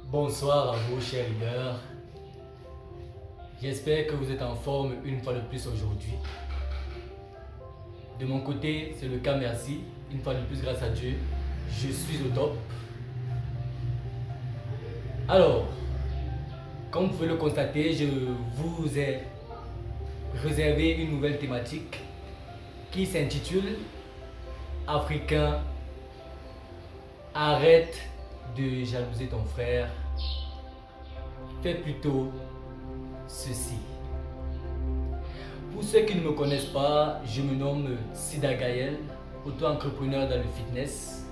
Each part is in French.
Bonsoir à vous, chers leaders. J'espère que vous êtes en forme une fois de plus aujourd'hui. De mon côté, c'est le cas, merci. Une fois de plus, grâce à Dieu, je suis au top. Alors, comme vous pouvez le constater, je vous ai réservé une nouvelle thématique qui s'intitule Africain, arrête de jalouser ton frère, fais plutôt ceci. Pour ceux qui ne me connaissent pas, je me nomme Sida Gaël, auto-entrepreneur dans le fitness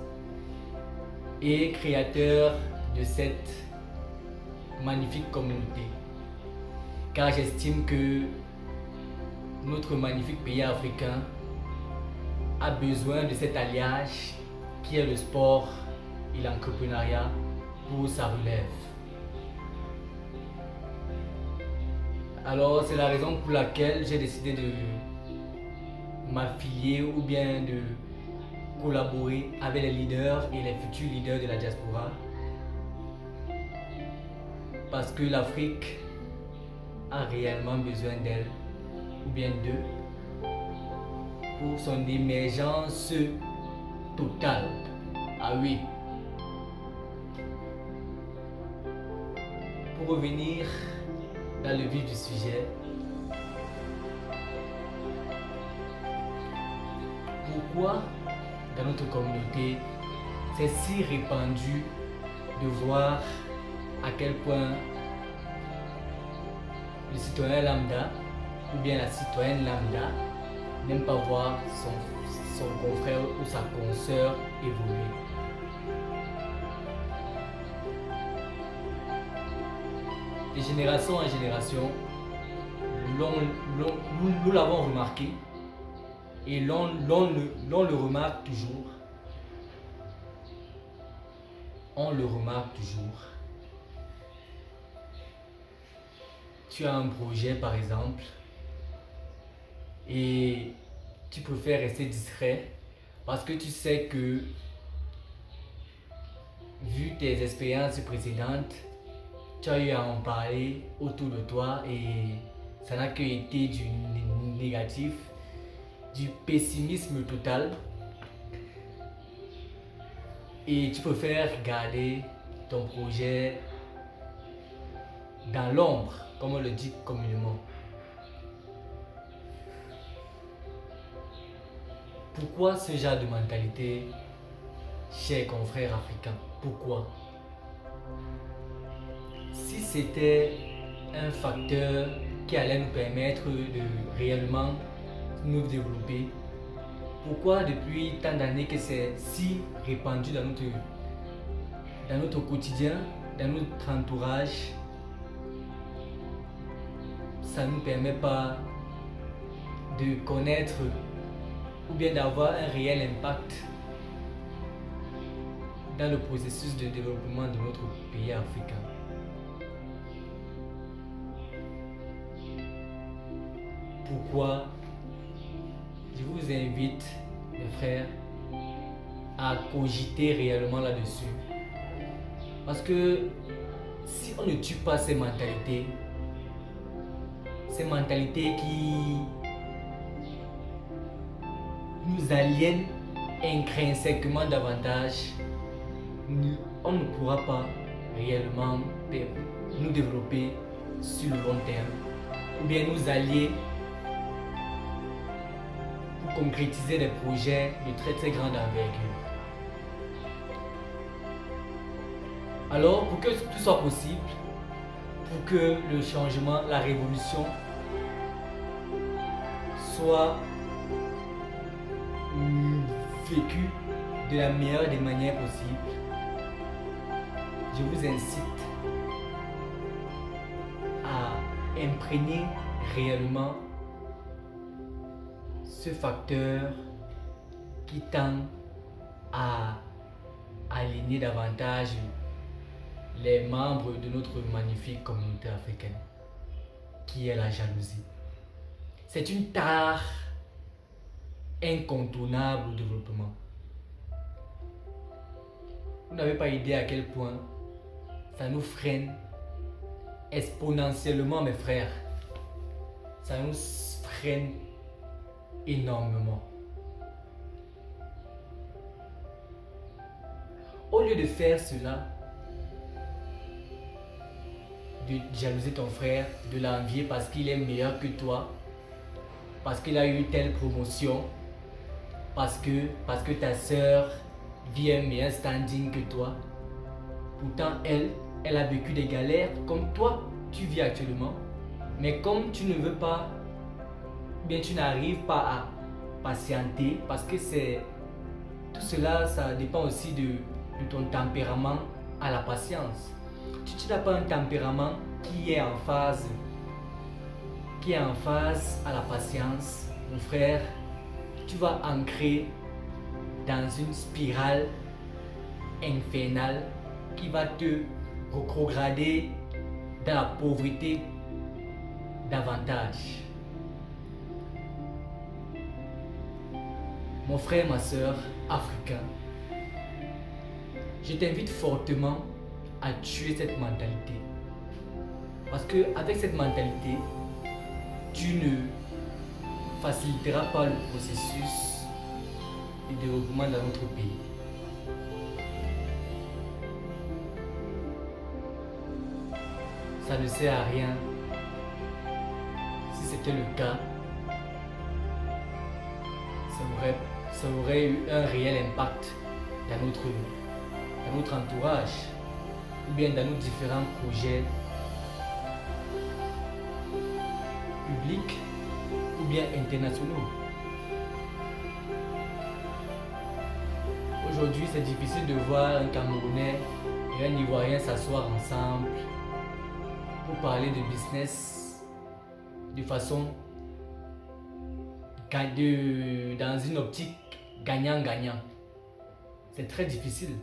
et créateur de cette magnifique communauté. Car j'estime que notre magnifique pays africain a besoin de cet alliage qui est le sport et l'entrepreneuriat pour sa relève. Alors c'est la raison pour laquelle j'ai décidé de m'affilier ou bien de collaborer avec les leaders et les futurs leaders de la diaspora. Parce que l'Afrique a réellement besoin d'elle ou bien d'eux pour son émergence totale. Ah oui. Pour revenir dans le vif du sujet, pourquoi dans notre communauté c'est si répandu de voir à quel point le citoyen lambda ou bien la citoyenne lambda n'aime pas voir son confrère ou sa consoeur évoluer. De génération en génération, nous l'avons remarqué et l'on le remarque toujours. On le remarque toujours. Tu as un projet par exemple et tu préfères rester discret parce que tu sais que vu tes expériences précédentes, tu as eu à en parler autour de toi et ça n'a que été du négatif, du pessimisme total. Et tu préfères garder ton projet dans l'ombre, comme on le dit communément. Pourquoi ce genre de mentalité, chers confrères africains? Pourquoi? Si c'était un facteur qui allait nous permettre de réellement nous développer, pourquoi depuis tant d'années que c'est si répandu dans notre quotidien, dans notre entourage, ça ne nous permet pas de connaître ou bien d'avoir un réel impact dans le processus de développement de notre pays africain? Pourquoi je vous invite, mes frères, à cogiter réellement là-dessus. Parce que si on ne tue pas ces mentalités qui nous aliènent intrinsèquement davantage, on ne pourra pas réellement nous développer sur le long terme ou bien nous allier pour concrétiser des projets de très très grande envergure. Alors pour que tout soit possible, pour que le changement, la révolution soit vécue de la meilleure des manières possibles, je vous incite à imprégner réellement ce facteur qui tend à aligner davantage les membres de notre magnifique communauté africaine, qui est la jalousie. C'est une tare incontournable au développement. Vous n'avez pas idée à quel point ça nous freine exponentiellement, mes frères. Ça nous freine énormément. Au lieu de faire cela, de jalouser ton frère, de l'envier parce qu'il est meilleur que toi, parce qu'il a eu telle promotion, parce que ta soeur vit un meilleur standing que toi. Pourtant, elle a vécu des galères comme toi, tu vis actuellement. Mais comme tu ne veux pas, bien tu n'arrives pas à patienter, parce que tout cela, ça dépend aussi de ton tempérament à la patience. Si tu n'as pas un tempérament qui est en phase à la patience, mon frère, tu vas ancrer dans une spirale infernale qui va te rétrograder dans la pauvreté davantage. Mon frère, ma soeur africain, je t'invite fortement à tuer cette mentalité. Parce que avec cette mentalité, tu ne faciliteras pas le processus de développement dans notre pays. Ça ne sert à rien. Si c'était le cas, ça aurait eu un réel impact dans notre entourage ou bien dans nos différents projets publics ou bien internationaux. Aujourd'hui, c'est difficile de voir un Camerounais et un Ivoirien s'asseoir ensemble pour parler de business de façon dans une optique gagnant-gagnant. C'est très difficile.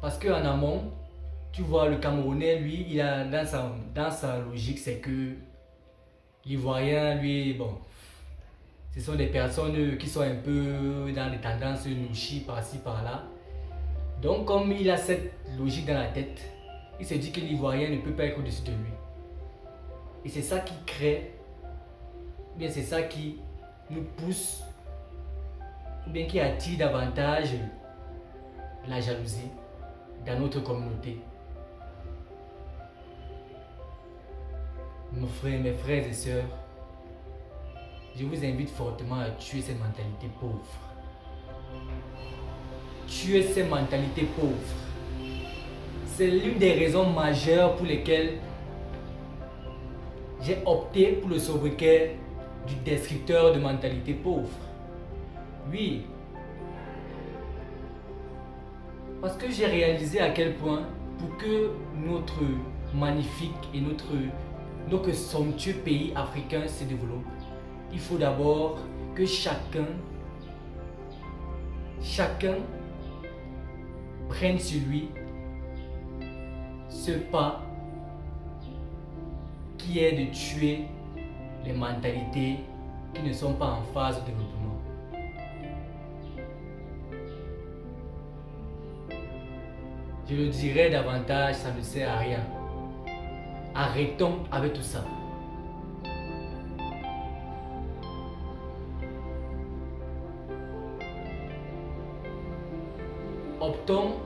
Parce qu'en amont, tu vois, le Camerounais, lui, il a dans sa logique, c'est que l'Ivoirien, lui, bon, ce sont des personnes qui sont un peu dans les tendances nouchi par-ci, par-là. Donc, comme il a cette logique dans la tête, il se dit que l'Ivoirien ne peut pas être au-dessus de lui. Et c'est ça qui crée, ou bien c'est ça qui nous pousse, ou bien qui attire davantage la jalousie dans notre communauté. Mes frères et sœurs, je vous invite fortement à tuer cette mentalité pauvre. Tuer ces mentalités pauvres. C'est l'une des raisons majeures pour lesquelles j'ai opté pour le sobriquet du descripteur de mentalité pauvre. Oui. Parce que j'ai réalisé à quel point, pour que notre magnifique et notre somptueux pays africain se développe, il faut d'abord que chacun prenne sur lui ce pas qui est de tuer les mentalités qui ne sont pas en phase de développement. Je le dirais davantage, ça ne sert à rien. Arrêtons avec tout ça. Optons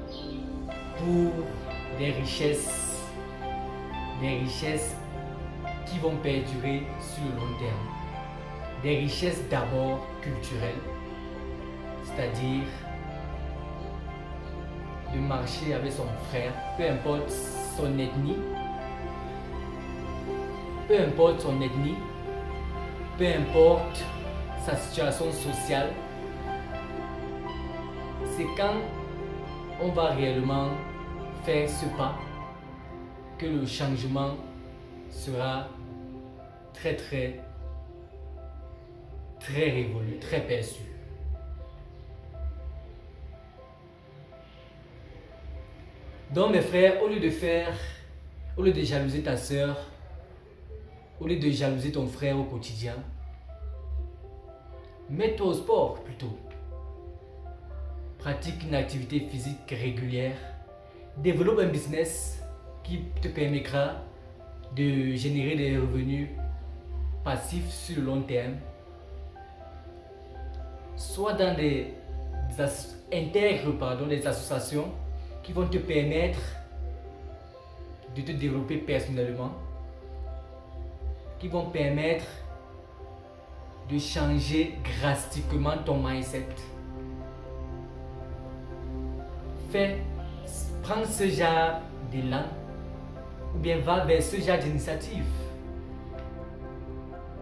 pour des richesses qui vont perdurer sur le long terme. Des richesses d'abord culturelles, c'est-à-dire de marcher avec son frère, peu importe son ethnie, peu importe sa situation sociale. C'est quand on va réellement faire ce pas que le changement sera très révolu, très perçu. Donc mes frères, au lieu de jalouser ta soeur, au lieu de jalouser ton frère au quotidien, mets-toi au sport plutôt. Pratique une activité physique régulière. développe un business qui te permettra de générer des revenus passifs sur le long terme, soit dans intègre des associations qui vont te permettre de te développer personnellement, qui vont permettre de changer drastiquement ton mindset. Prends ce genre d'élan ou bien va vers ce genre d'initiative.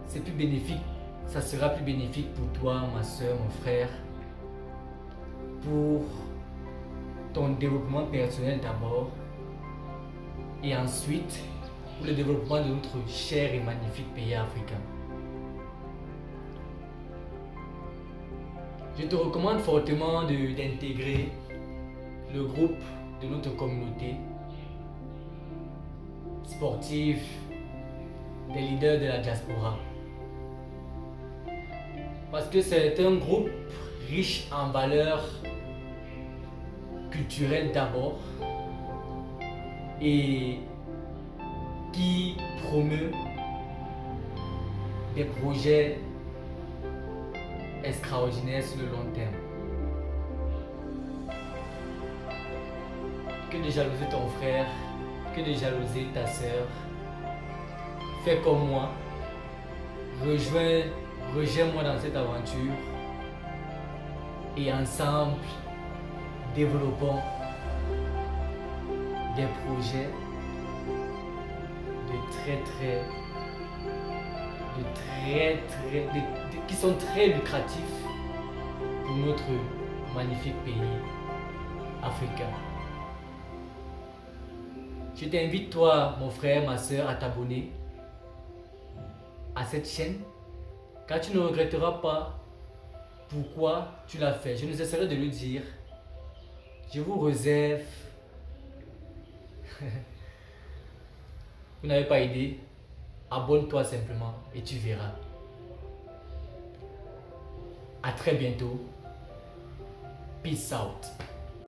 C'est plus bénéfique, ça sera plus bénéfique pour toi, ma soeur, mon frère, pour ton développement personnel d'abord et ensuite pour le développement de notre cher et magnifique pays africain. Je te recommande fortement d'intégrer le groupe de notre communauté sportive des leaders de la diaspora. Parce que c'est un groupe riche en valeurs culturelles d'abord et qui promeut des projets extraordinaires sur le long terme. Que de jalouser ton frère, que de jalouser ta sœur. Fais comme moi. Rejoins-moi dans cette aventure. Et ensemble, développons des projets qui sont très lucratifs pour notre magnifique pays africain. Je t'invite, toi, mon frère, ma soeur, à t'abonner à cette chaîne, car tu ne regretteras pas pourquoi tu l'as fait. Je ne cesserai de le dire. Je vous réserve. Vous n'avez pas idée? Abonne-toi simplement et tu verras. À très bientôt. Peace out.